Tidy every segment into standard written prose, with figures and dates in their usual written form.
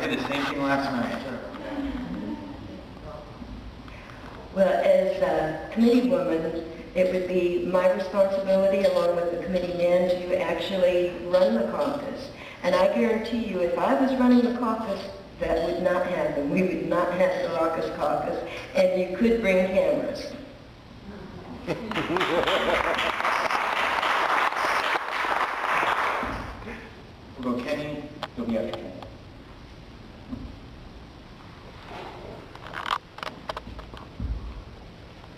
did the same thing last night. Well, as a committee woman, it would be my responsibility, along with the committee men, to actually run the caucus. And I guarantee you, if I was running the caucus, that would not happen. We would not have the raucous caucus, and you could bring cameras. We'll go Kenny, you'll be after Kenny.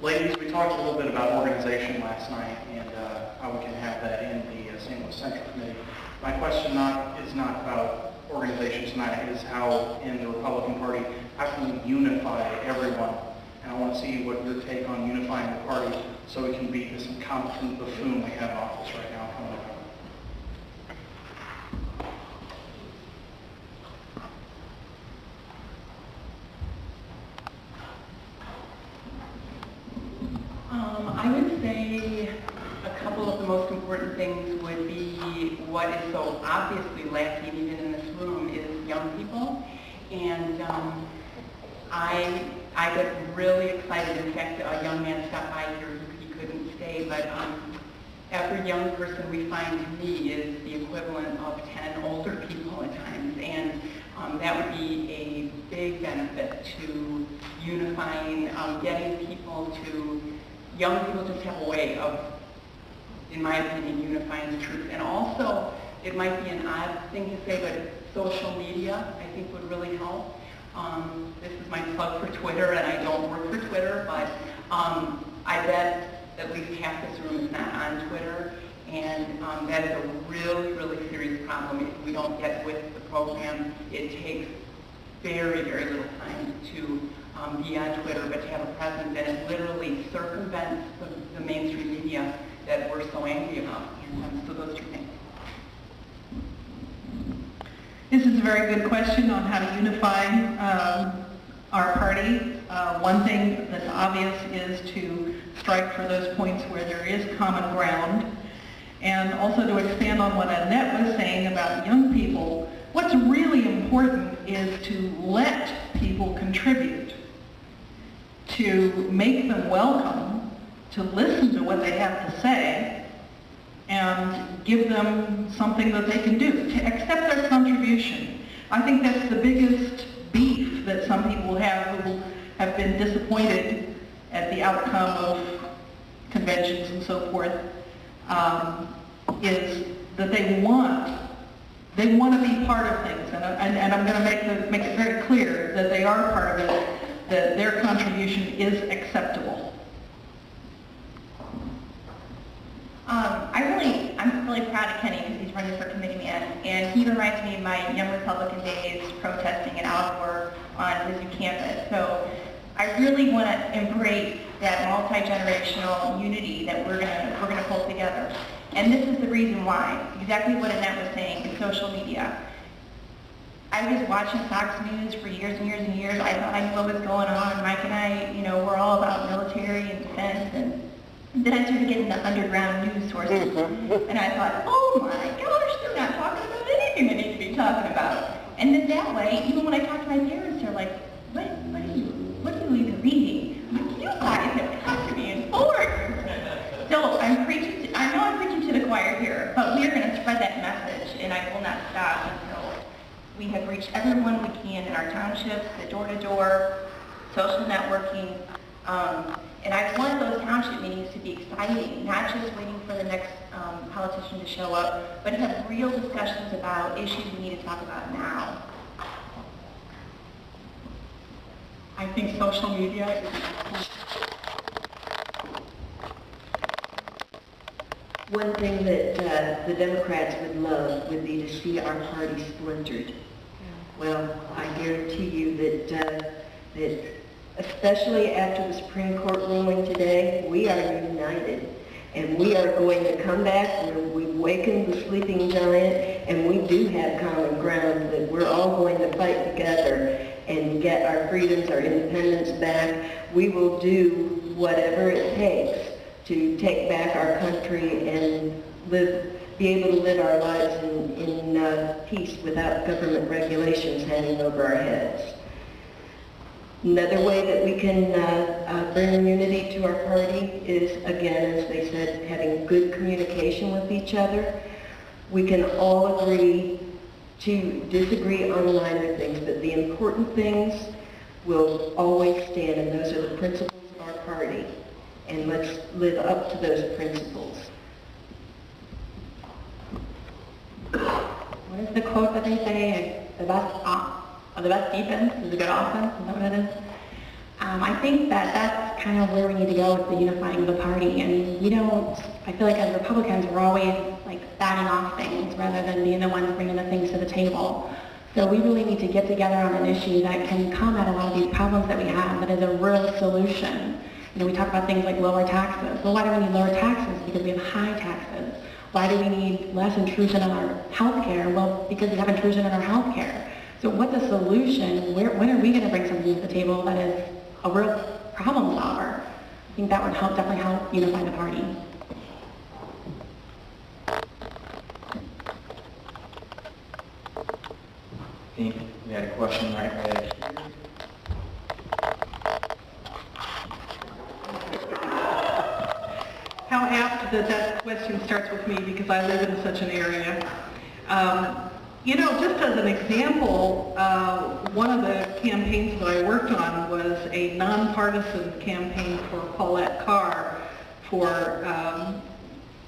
Ladies, we talked a little bit about organization last night and how we can have that in the St. Louis Central Committee. My question is not about organization tonight, it is how in the Republican Party, how can we unify everyone? And I want to see what your take on unifying the party so we can beat this incompetent buffoon we have in office right now coming up. I would say a couple of the most important things would be what is so obviously lacking even in this room is young people. And I get really excited. In fact, a young man stopped by here. He couldn't stay, but every young person we find to me is the equivalent of 10 older people at times. And that would be a big benefit to unifying, getting people to, young people just have a way of, in my opinion, unifying the troops. And also, it might be an odd thing to say, but social media, I think, would really help. This is my plug for Twitter, and I don't work for Twitter, but I bet at least half this room is not on Twitter, and that is a really, really serious problem. If we don't get with the program, it takes very, very little time to be on Twitter, but to have a presence, and it literally circumvents the mainstream media that we're so angry about. And so those two things. This is a very good question on how to unify our party. One thing that's obvious is to strike for those points where there is common ground. And also to expand on what Annette was saying about young people, what's really important is to let people contribute, to make them welcome, to listen to what they have to say, and give them something that they can do, to accept their contribution. I think that's the biggest beef that some people have who have been disappointed at the outcome of conventions and so forth, is that they want to be part of things, and I'm going to make it very clear that they are part of it, that their contribution is acceptable. I'm really proud of Kenny because he's running for Committeeman, and he reminds me of my young Republican days protesting in Alvor on his new campus. So I really want to embrace that multi-generational unity that we're gonna pull together. And this is the reason why. Exactly what Annette was saying is social media. I was watching Fox News for years and years and years. I thought I knew what was going on. Mike and I, we're all about military and defense, and then I started getting the underground news sources, and I thought, oh my gosh, they're not talking about anything they need to be talking about. And then that way, even when I talk to my parents, they're like, what are you even reading? I'm like, you guys have got to be informed. So I know I'm preaching to the choir here, but we are going to spread that message, and I will not stop until we have reached everyone we can in our townships, the door-to-door, social networking. And I want those township meetings to be exciting, not just waiting for the next politician to show up, but have real discussions about issues we need to talk about now. I think social media is... One thing that the Democrats would love would be to see our party splintered. Well, I guarantee you that especially after the Supreme Court ruling today, we are united. And we are going to come back. We've wakened the sleeping giant, and we do have common ground that we're all going to fight together and get our freedoms, our independence back. We will do whatever it takes to take back our country and be able to live our lives peace without government regulations hanging over our heads. Another way that we can bring unity to our party is, again, as they said, having good communication with each other. We can all agree to disagree on minor things, but the important things will always stand, and those are the principles of our party. And let's live up to those principles. What is the quote that they say? The best defense is a good offense. Is that what it is? I think that that's kind of where we need to go with the unifying of the party. And I feel like as Republicans, we're always like batting off things rather than being the ones bringing the things to the table. So we really need to get together on an issue that can combat a lot of these problems that we have, that is a real solution. We talk about things like lower taxes. Well, why do we need lower taxes? Because we have high taxes. Why do we need less intrusion in our health care? Well, because we have intrusion in our health care. So what's the solution? When are we going to bring something to the table that is a real problem solver? I think that would definitely help unify the party. I think we had a question right here. How apt that question starts with me, because I live in such an area. Just as an example, one of the campaigns that I worked on was a nonpartisan campaign for Paulette Carr for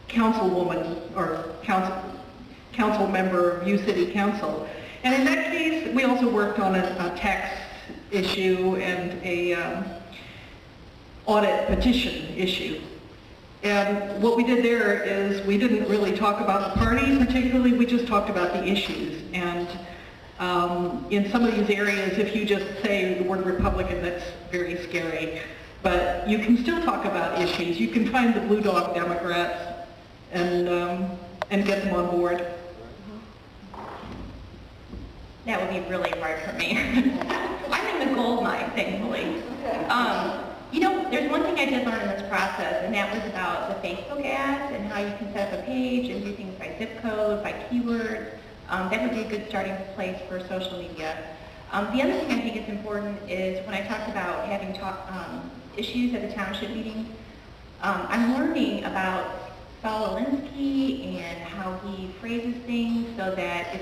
councilwoman or council member of U City Council. And in that case, we also worked on a tax issue and a audit petition issue. And what we did there is we didn't really talk about the party particularly, we just talked about the issues. And in some of these areas, if you just say the word Republican, that's very scary. But you can still talk about issues. You can find the blue dog Democrats and get them on board. That would be really hard for me. I'm in the gold mine, thankfully. There's one thing I did learn in this process, and that was about the Facebook ads and how you can set up a page and do things by zip code, by keywords. That would be a good starting place for social media. The other thing I think is important is when I talked about having issues at the township meetings, I'm learning about Saul Alinsky and how he phrases things so that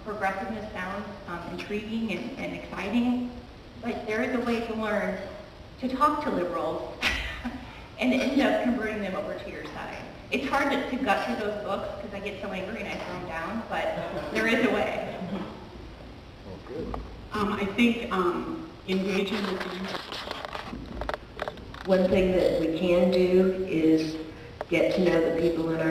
progressiveness sounds intriguing and exciting. Like, there is a way to learn to talk to liberals and end up converting them over to your side. It's hard to gut through those books because I get so angry and I throw them down, but there is a way. I think engaging with the One thing that we can do is get to know the people in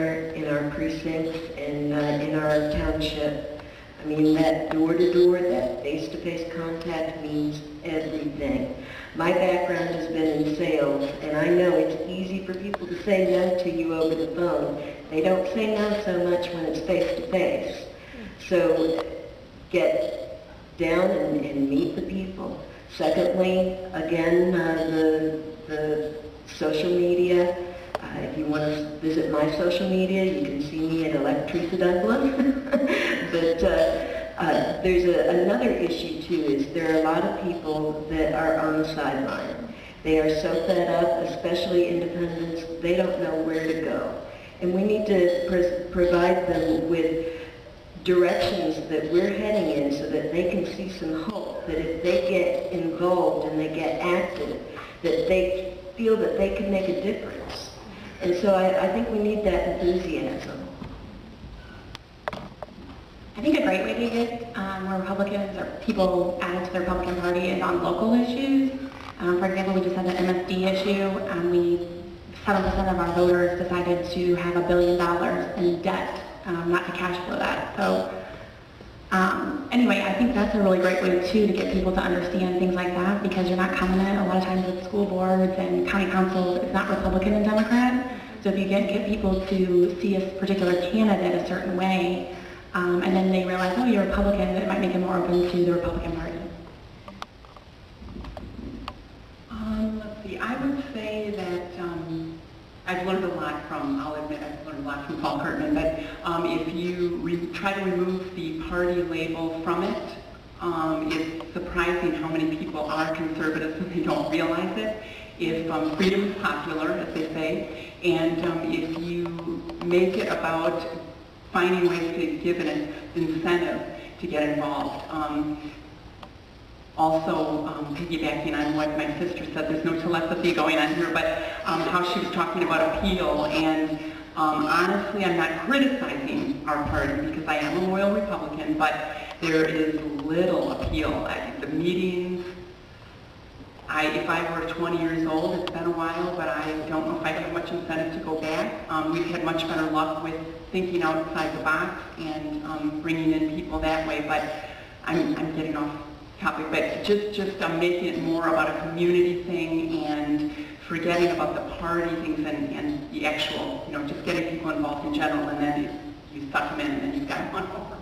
our precincts and in our township. I mean, that door-to-door, that face-to-face contact means everything. My background has been in sales, and I know it's easy for people to say no to you over the phone. They don't say no so much when it's face-to-face. So get down and meet the people. Secondly, again, the social media. If you want to visit my social media, you can see me at Teresa Dublin. But there's another issue too, is there are a lot of people that are on the sideline. They are so fed up, especially independents, they don't know where to go. And we need to provide them with directions that we're heading in so that they can see some hope, that if they get involved and they get active, that they feel that they can make a difference. And so I think we need that enthusiasm. I think a great way to get more Republicans or people added to the Republican Party is on local issues. For example, we just had the MSD issue. 7% of our voters decided to have $1 billion in debt, not to cash flow that. So anyway, I think that's a really great way too to get people to understand things like that, because you're not coming in a lot of times with school boards and county councils, it's not Republican and Democrat. So if you get people to see a particular candidate a certain way, and then they realize, oh, you're Republican, it might make them more open to the Republican Party. Let's see, I would say that I've learned a lot from, I'll admit, I've learned a lot from Paul Curtman, but if you try to remove the party label from it, it's surprising how many people are conservatives and they don't realize it. If freedom is popular, as they say, and if you make it about finding ways to give an incentive to get involved. Also, piggybacking on what my sister said, there's no telepathy going on here, but how she was talking about appeal, and honestly, I'm not criticizing our party because I am a loyal Republican, but there is little appeal at the meetings. If I were 20 years old, it's been a while, but I don't know if I have much incentive to go back. We've had much better luck with thinking outside the box and bringing in people that way, but I'm getting off topic, but just making it more about a community thing and forgetting about the party things and the actual, just getting people involved in general, and then you suck them in and then you've got one over.